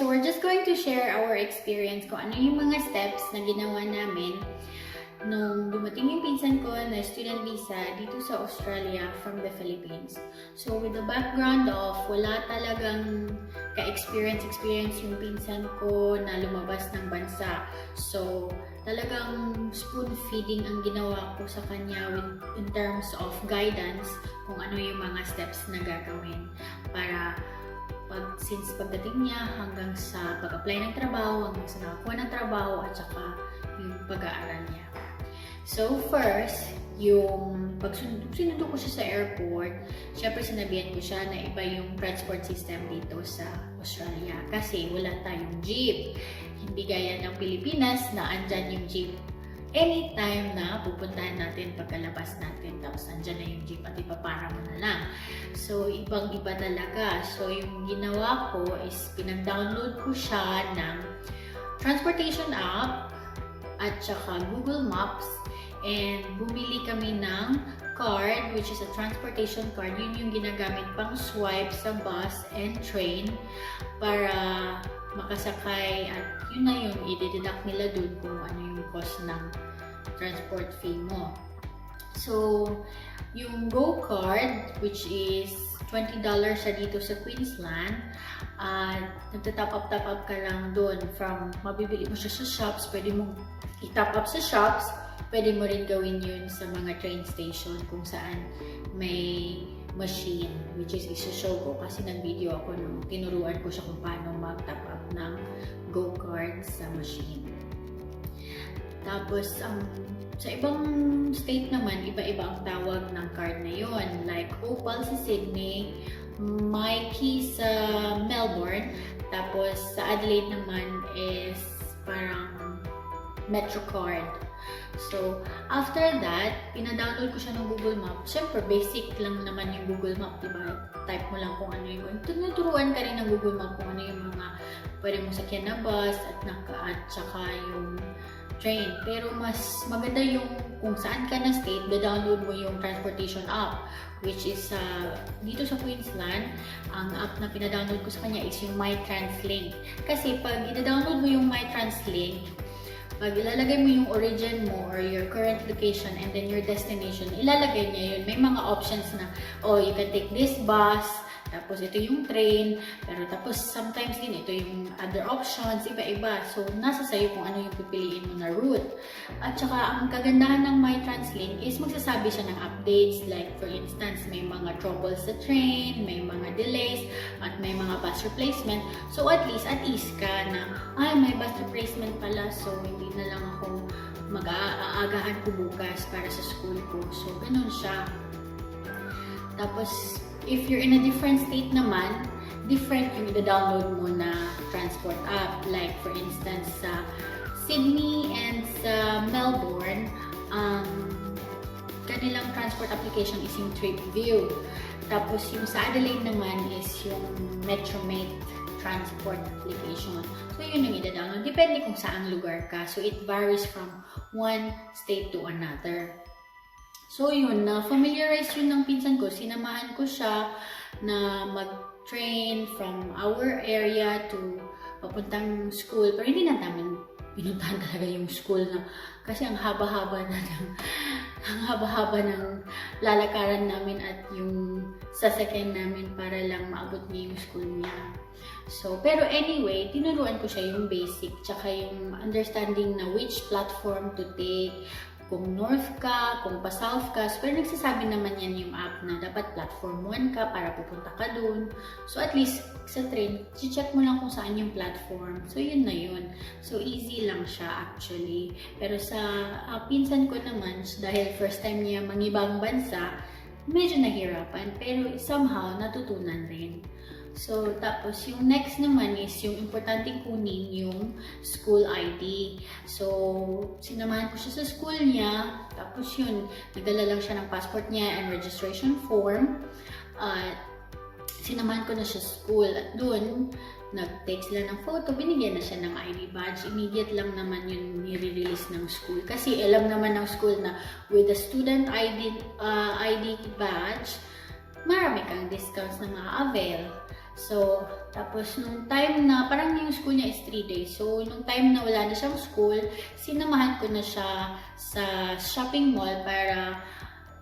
we're just going to share our experience kung ano yung mga steps na ginawa namin nung dumating yung pinsan ko na student visa dito sa Australia from the Philippines. So with the background of wala talagang ka-experience yung pinsan ko na lumabas ng bansa. So talagang spoon feeding ang ginawa ko sa kanya in terms of guidance kung ano yung mga steps na gagawin para since pagdating niya hanggang sa pag-apply ng trabaho, hanggang sa nakakuha ng trabaho at saka yung pag-aaral niya. So first, yung sinundo ko siya sa airport, syempre sinabihan ko siya na iba yung transport system dito sa Australia kasi wala tayong jeep. Hindi gaya ng Pilipinas na andyan yung jeep anytime na pupuntahan natin pagkalabas natin, tapos andyan na yung jeep at ipapara mo na lang. So ibang-iba talaga. So yung ginawa ko is pinag-download ko siya ng transportation app at saka Google Maps. And bumili kami ng card, which is a transportation card. Yun yung ginagamit pang swipe sa bus and train para makasakay. At yun na yun, i-deduct nila dun kung ano yung cost ng transport fee mo. So, yung Go card, which is $20 siya dito sa Queensland, nagta-top up ka lang dun from mabibili mo siya sa shops, pwede mong i-top up sa shops. Pwede mo rin gawin yun sa mga train station kung saan may machine, which is isa-show ko kasi nag-video ako nung tinuruan ko siya kung paano mag-top up ng Go card sa machine. Tapos, sa ibang state naman, iba-iba ang tawag ng card na yun. Like Opal sa Sydney, Mikey sa Melbourne, tapos sa Adelaide naman is parang Metro card. So, after that, pina-download ko siya ng Google Map. Siyempre, basic lang naman yung Google Map, diba? Type mo lang kung ano yung... Tunuturuan ka rin ng Google Map kung ano yung mga pwede mong sakyan na bus at saka yung train. Pero mas maganda yung kung saan ka na state, da-download mo yung transportation app, which is dito sa Queensland, ang app na pina-download ko sa kanya is yung MyTransLink. Kasi pag ina-download mo yung MyTransLink, pag ilalagay mo yung origin mo or your current location and then your destination, ilalagay niya yun. May mga options na, you can take this bus, tapos ito yung train, pero tapos sometimes din ito yung other options, iba-iba. So, nasa sayo kung ano yung pipiliin mo na route. At saka, ang kagandahan ng MyTransLink is magsasabi siya ng updates. Like, for instance, may mga troubles sa train, may mga delays, at may mga bus replacement. So, at least, at ease ka na, may bus replacement pala. So, hindi na lang ako mag-aagahan ko bukas para sa school ko. So, ganun siya. Tapos, if you're in a different state naman, different yung i-download mo na transport app. Like, for instance, sa Sydney and sa Melbourne, kanilang transport application is yung TripView. Tapos, yung sa Adelaide naman is yung Metromate transport application. So, yun yung i-download. Depende kung saang lugar ka. So, it varies from one state to another. So yun, na-familiarize yun ng pinsan ko. Sinamahan ko siya na mag-train from our area to papuntang school. Pero hindi na namin pinuntahan talaga yung school na kasi ang haba-haba ng lalakaran namin at yung sasakyan namin para lang maabot niya yung school niya. So, pero anyway, tinuruan ko siya yung basic tsaka yung understanding na which platform to take, kung north ka, kung pa-south ka. So, pero nagsasabi naman yan yung app na dapat platform 1 ka para pupunta ka dun. So, at least sa train, check mo lang kung saan yung platform. So, yun na yun. So, easy lang siya actually. Pero sa pinsan ko naman, dahil first time niya mangibang bansa, medyo nahirapan. Pero somehow, natutunan rin. So, tapos yung next naman is yung importanteng kunin yung school ID. So, sinamahan ko siya sa school niya. Tapos yun, nagdala lang siya ng passport niya and registration form. At sinamahan ko na siya sa school. At doon, nag-take sila ng photo, binigyan na siya ng ID badge. Immediate lang naman yun nire-release ng school. Kasi alam naman ng school na with the student ID badge, marami kang discounts na ma-avail. So, tapos nung time na, parang yung school niya is 3 days. So, nung time na wala na siyang school, sinamahan ko na siya sa shopping mall para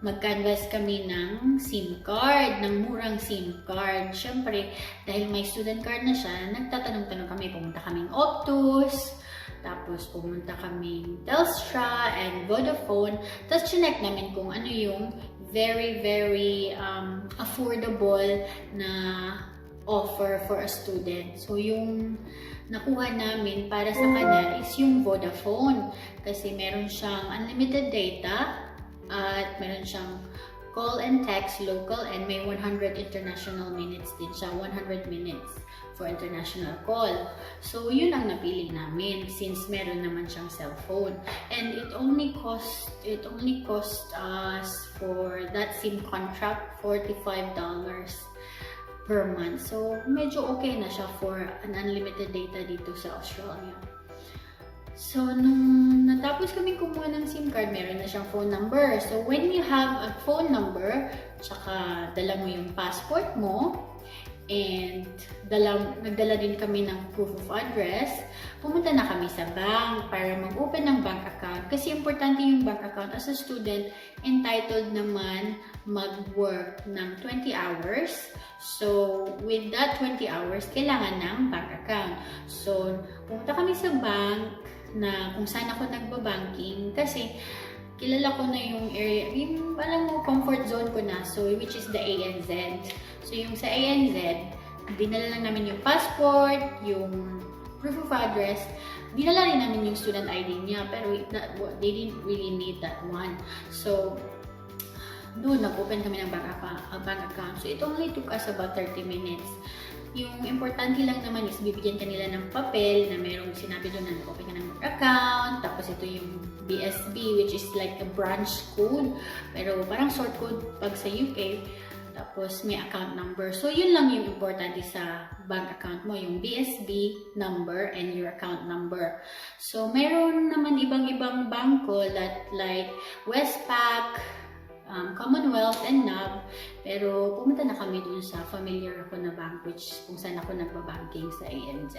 mag-canvas kami ng SIM card, ng murang SIM card. Siyempre, dahil may student card na siya, nagtatanong-tanong kami, pumunta kaming Optus, tapos pumunta kaming Telstra and Vodafone. Tapos chinek namin kung ano yung very, very affordable na offer for a student. So, yung nakuha namin para sa kanya is yung Vodafone. Kasi meron siyang unlimited data at meron siyang call and text local and may 100 international minutes din siya. 100 minutes for international call. So, yun ang napili namin since meron naman siyang cellphone. And it only cost us for that SIM contract $45 per month. So, medyo okay na siya for an unlimited data dito sa Australia. So, nung natapos kami kumuha ng SIM card, meron na siyang phone number. So, when you have a phone number, tsaka dala mo yung passport mo, and nagdala din kami ng proof of address, pumunta na kami sa bank para mag-open ng bank account. Kasi importante yung bank account. As a student, entitled naman mag-work ng 20 hours. So, with that 20 hours, kailangan ng bank account. So, pumunta kami sa bank na kung saan ako nagbabanking kasi kilala ko na yung area, yung parang comfort zone ko na, so which is the ANZ. So yung sa ANZ, dinala lang namin yung passport, yung proof of address, dinala rin namin yung student ID niya, pero they didn't really need that one. So, doon nag-open kami ng bank account. So it only took us about 30 minutes. Yung importante lang naman is bibigyan ka nila ng papel na merong sinabi doon na nag-open ka ng account. Tapos ito yung BSB, which is like a branch code. Pero parang short code pag sa UK. Tapos may account number. So yun lang yung importante sa bank account mo. Yung BSB number and your account number. So meron naman ibang-ibang bangko like Westpac, Commonwealth and NAB, pero pumunta na kami dun sa familiar ako na bank, which kung saan ako nagbabanking sa ANZ.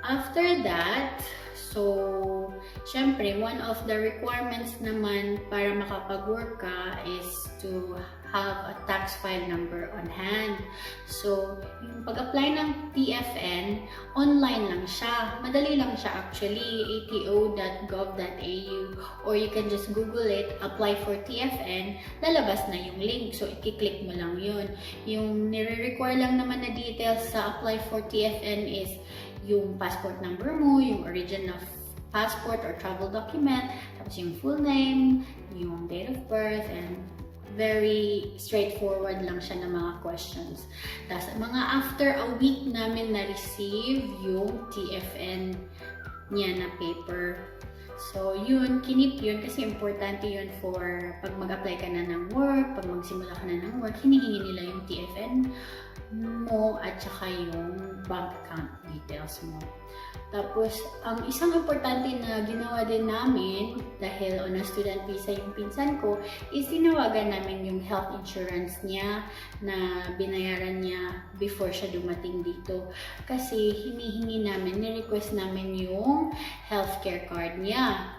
After that, so, syempre, one of the requirements naman para makapag-work ka is to have a tax file number on hand. So, yung pag-apply ng TFN, online lang siya. Madali lang siya actually, ato.gov.au, or you can just Google it, apply for TFN, lalabas na yung link. So, i-click mo lang yun. Yung nire-require lang naman na details sa apply for TFN is yung passport number mo, yung origin of passport or travel document, tapos yung full name, yung date of birth, and very straightforward lang siya ng mga questions. Tapos mga after a week namin na-receive yung TFN niya na paper. So yun, kinip yun kasi importante yun for pag mag-apply ka na ng work, pag magsimula ka na ng work, hinihingi nila yung TFN mo at saka yung bank account details mo. Tapos, ang isang importante na ginawa din namin, dahil on a student visa yung pinsan ko, is tinawagan namin yung health insurance niya na binayaran niya before siya dumating dito. Kasi hinihingi namin, ni-request namin yung healthcare card niya.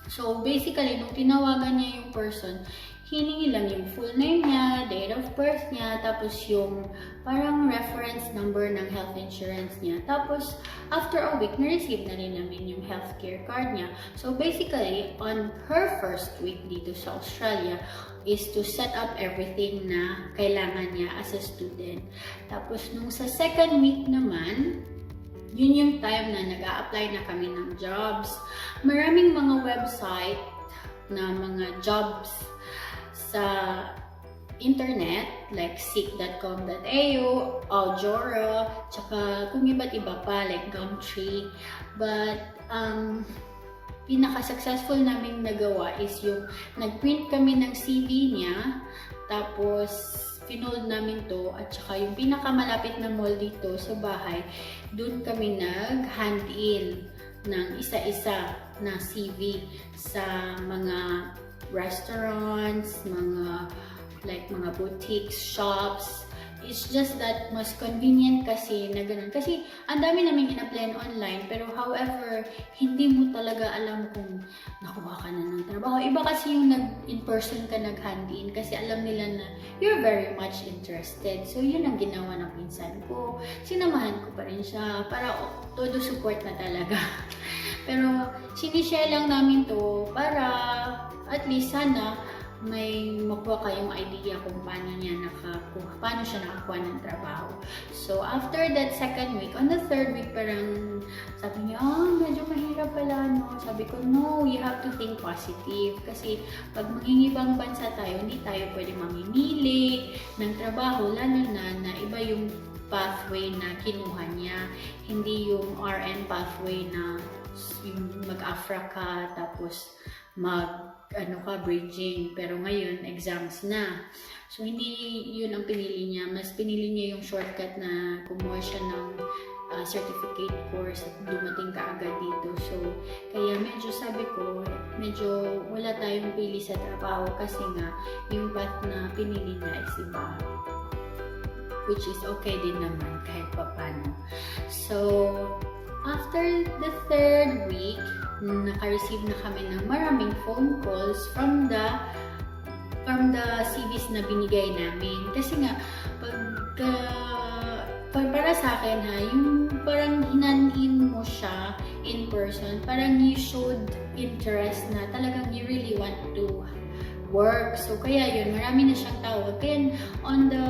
So, basically, nung tinawagan niya yung person, hiningi lang yung full name niya, date of birth niya, tapos yung parang reference number ng health insurance niya. Tapos, after a week, na-receive na rin namin yung healthcare card niya. So, basically, on her first week dito sa Australia, is to set up everything na kailangan niya as a student. Tapos, nung sa second week naman, yun yung time na nag-a-apply na kami ng jobs. Maraming mga website na mga jobs sa internet, like seek.com.au, Aljora, tsaka kung iba't iba pa, like Gumtree. But, pinaka-successful naming nagawa is yung nag-print kami ng CV niya, tapos pinold namin to, at saka yung pinakamalapit na mall dito sa bahay, dun kami nag-hand in ng isa-isa na CV sa mga restaurants, mga boutiques, shops, It's just that mas convenient kasi na ganun. Kasi ang dami naming in-apply online, pero however, hindi mo talaga alam kung nakuha ka na ng trabaho. Iba kasi yung in-person ka nag-hand-in kasi alam nila na you're very much interested. So yun ang ginawa ng pinsan ko. Sinamahan ko pa rin siya para todo support na talaga. Pero sinishare lang namin to para at least sana may makuha kayong idea kung paano siya nakakuha ng trabaho. So, after that second week, on the third week, parang sabi niya, medyo mahirap pala, no? Sabi ko, no, you have to think positive. Kasi pag mangingibang bansa tayo, hindi tayo pwede mamimili ng trabaho, lalo na iba yung pathway na kinuha niya. Hindi yung RN pathway na yung mag-Afra ka, tapos bridging, pero ngayon exams na. So hindi yun ang pinili niya, mas pinili niya yung shortcut na kumuha siya ng certificate course at dumating ka agad dito. So kaya medyo sabi ko, medyo wala tayong pili sa trabaho kasi nga yung path na pinili niya is iba, which is okay din naman kahit papano. So after the third week, naka-receive na kami ng maraming phone calls from the CVs na binigay namin. Kasi nga, para sa akin yung parang hinan-in mo siya in person, parang you showed interest na talagang you really want to work. So, kaya yun, marami na siyang tawag. Kaya, on the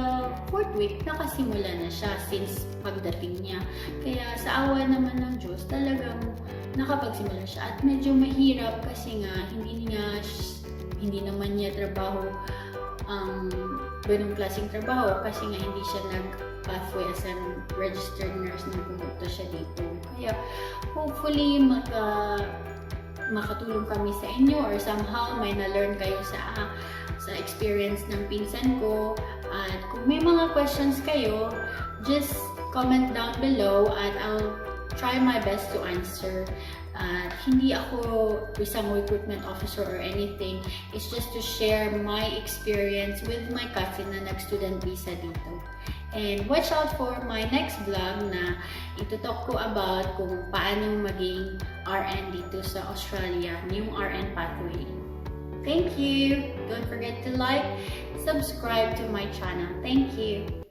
fourth week, nakasimula na siya since pagdating niya. Kaya, sa awa naman ng Diyos, talagang nakapagsimula siya. At medyo mahirap kasi nga, hindi naman niya trabaho ganung klaseng trabaho kasi nga hindi siya nag-pathway as a registered nurse nang pumunta siya dito. Kaya, hopefully, makatulong kami sa inyo or somehow may na-learn kayo sa experience ng pinsan ko. At kung may mga questions kayo, just comment down below at I'll try my best to answer. Hindi ako isang recruitment officer or anything. It's just to share my experience with my cousin na nag-student visa dito. And watch out for my next vlog na itutalk ko about kung paano maging RN dito sa Australia, yung RN pathway. Thank you! Don't forget to like, subscribe to my channel. Thank you!